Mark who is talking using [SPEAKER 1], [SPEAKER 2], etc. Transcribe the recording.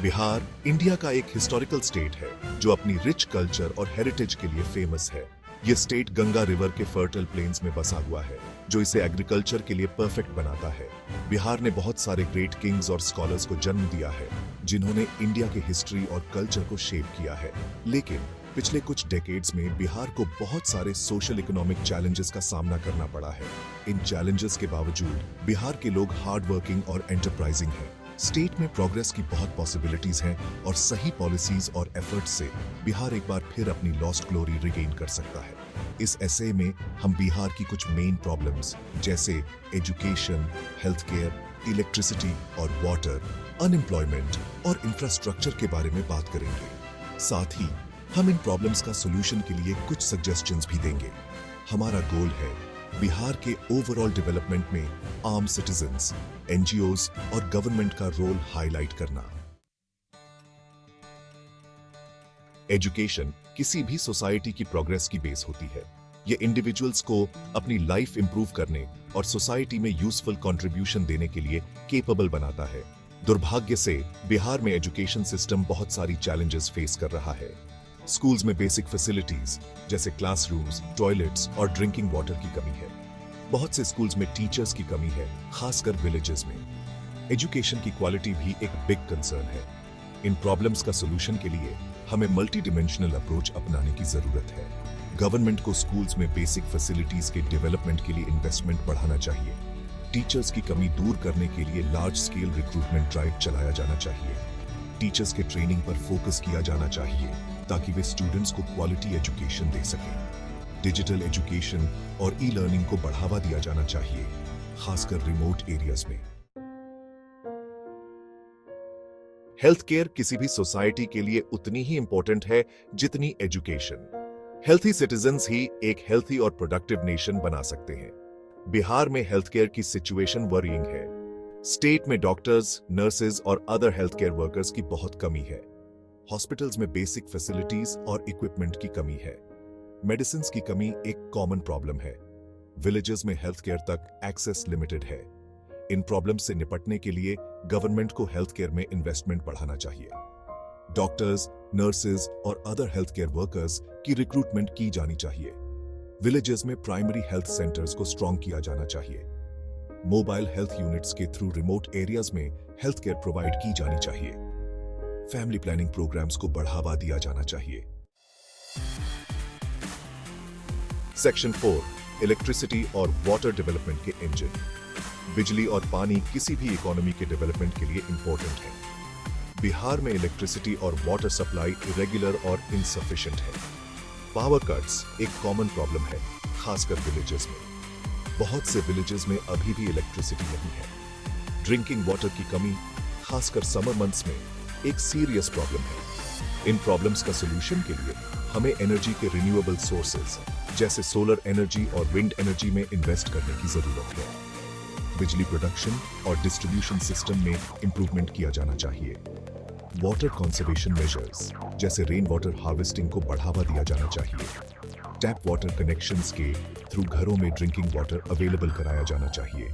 [SPEAKER 1] Bihar India का एक historical state है जो अपनी रिच कल्चर और हेरिटेज के लिए फेमस है। ये स्टेट गंगा रिवर के फर्टाइल प्लेन्स में बसा हुआ है जो इसे एग्रीकल्चर के लिए परफेक्ट बनाता है। बिहार ने बहुत सारे ग्रेट किंग्स और स्कॉलर्स को जन्म दिया है जिन्होंने इंडिया की हिस्ट्री और कल्चर को शेप किया है। लेकिन पिछले कुछ डेकेड्स में बिहार को बहुत सारे सोशल इकोनॉमिक चैलेंजेस का सामना करना पड़ा है। इन चैलेंजेस के बावजूद बिहार के लोग हार्ड वर्किंग और एंटरप्राइजिंग हैं। स्टेट में प्रोग्रेस की बहुत पॉसिबिलिटीज हैं और सही पॉलिसीज और एफर्ट्स से बिहार एक बार फिर अपनी लॉस्ट ग्लोरी रिगेन कर सकता है। इस एसे में हम बिहार की कुछ मेन प्रॉब्लम्स जैसे एजुकेशन, हेल्थ केयर, इलेक्ट्रिसिटी और वाटर, अनएम्प्लॉयमेंट और इंफ्रास्ट्रक्चर के बारे में बात करेंगे। साथ ही हम इन प्रॉब्लम्स का सॉल्यूशन के लिए कुछ सजेशंस भी देंगे। हमारा गोल है बिहार के ओवरऑल डेवलपमेंट में आम सिटीजन्स, एनजीओज और गवर्नमेंट का रोल हाईलाइट करना। एजुकेशन किसी भी सोसाइटी की प्रोग्रेस की बेस होती है। ये इंडिविजुअल्स को अपनी लाइफ इंप्रूव करने और सोसाइटी में यूजफुल कंट्रीब्यूशन देने के लिए केपेबल बनाता है। दुर्भाग्य से बिहार में एजुकेशन सिस्टम बहुत सारी चैलेंजेस फेस कर रहा है। स्कूल्स में बेसिक फैसिलिटीज जैसे क्लासरूम्स, टॉयलेट्स और ड्रिंकिंग वाटर की कमी है। बहुत से स्कूल्स में टीचर्स की कमी है, खासकर विलेजेस में। एजुकेशन की क्वालिटी भी एक बिग कंसर्न है। इन प्रॉब्लम्स का सॉल्यूशन के लिए हमें मल्टी डिमेंशनल अप्रोच अपनाने की जरूरत है। गवर्नमेंट को स्कूल्स में बेसिक फैसिलिटीज के डेवलपमेंट के लिए इन्वेस्टमेंट बढ़ाना चाहिए। टीचर्स की कमी दूर करने के लिए लार्ज स्केल रिक्रूटमेंट ड्राइव चलाया जाना चाहिए। टीचर्स के ट्रेनिंग पर फोकस किया जाना चाहिए ताकि वे स्टूडेंट्स को क्वालिटी एजुकेशन दे सकें। डिजिटल एजुकेशन और ई लर्निंग को बढ़ावा दिया जाना चाहिए, खासकर रिमोट एरियाज में। हेल्थ केयर किसी भी सोसाइटी के लिए उतनी ही इंपॉर्टेंट है जितनी एजुकेशन। हेल्थी सिटीजन्स ही एक हेल्थी और प्रोडक्टिव नेशन बना सकते हैं। बिहार में हेल्थ केयर की सिचुएशन वरीइंग है। स्टेट में डॉक्टर्स, नर्सेज और अदर हेल्थ केयर वर्कर्स की बहुत कमी है। हॉस्पिटल्स में बेसिक फैसिलिटीज और इक्विपमेंट की कमी है। मेडिसिन की कमी एक कॉमन प्रॉब्लम है। विलेजेस में हेल्थ केयर तक एक्सेस लिमिटेड है। इन प्रॉब्लम्स से निपटने के लिए गवर्नमेंट को हेल्थ केयर में इन्वेस्टमेंट बढ़ाना चाहिए। डॉक्टर्स, नर्सेज और अदर हेल्थ केयर वर्कर्स की रिक्रूटमेंट की जानी चाहिए। विलेजेस में प्राइमरी हेल्थ सेंटर्स को स्ट्रॉन्ग किया जाना चाहिए। मोबाइल हेल्थ यूनिट्स के थ्रू रिमोट एरियाज में हेल्थ केयर प्रोवाइड की जानी चाहिए। फैमिली प्लानिंग प्रोग्राम्स को बढ़ावा दिया जाना चाहिए। सेक्शन 4, इलेक्ट्रिसिटी और वाटर डेवलपमेंट के इंजन। बिजली और पानी किसी भी इकोनॉमी के डेवलपमेंट के लिए इंपॉर्टेंट है। बिहार में इलेक्ट्रिसिटी और वाटर सप्लाई इरेगुलर और इनसफिशिएंट है। पावर कट्स एक कॉमन प्रॉब्लम है, खासकर विलेजेस में। बहुत से विलेजेस में अभी भी इलेक्ट्रिसिटी नहीं है। ड्रिंकिंग वाटर की कमी, खासकर समर मंथ्स में, एक सीरियस प्रॉब्लम है। इन प्रॉब्लम्स का सॉल्यूशन के लिए हमें एनर्जी के रिन्यूएबल सोर्सेज जैसे सोलर एनर्जी और विंड एनर्जी में इन्वेस्ट करने की जरूरत है। बिजली प्रोडक्शन और डिस्ट्रीब्यूशन सिस्टम में इंप्रूवमेंट किया जाना चाहिए। वाटर कंजर्वेशन मेजर्स जैसे रेन वाटर हार्वेस्टिंग को बढ़ावा दिया जाना चाहिए। टैप वाटर कनेक्शंस के थ्रू घरों में ड्रिंकिंग वाटर अवेलेबल कराया जाना चाहिए।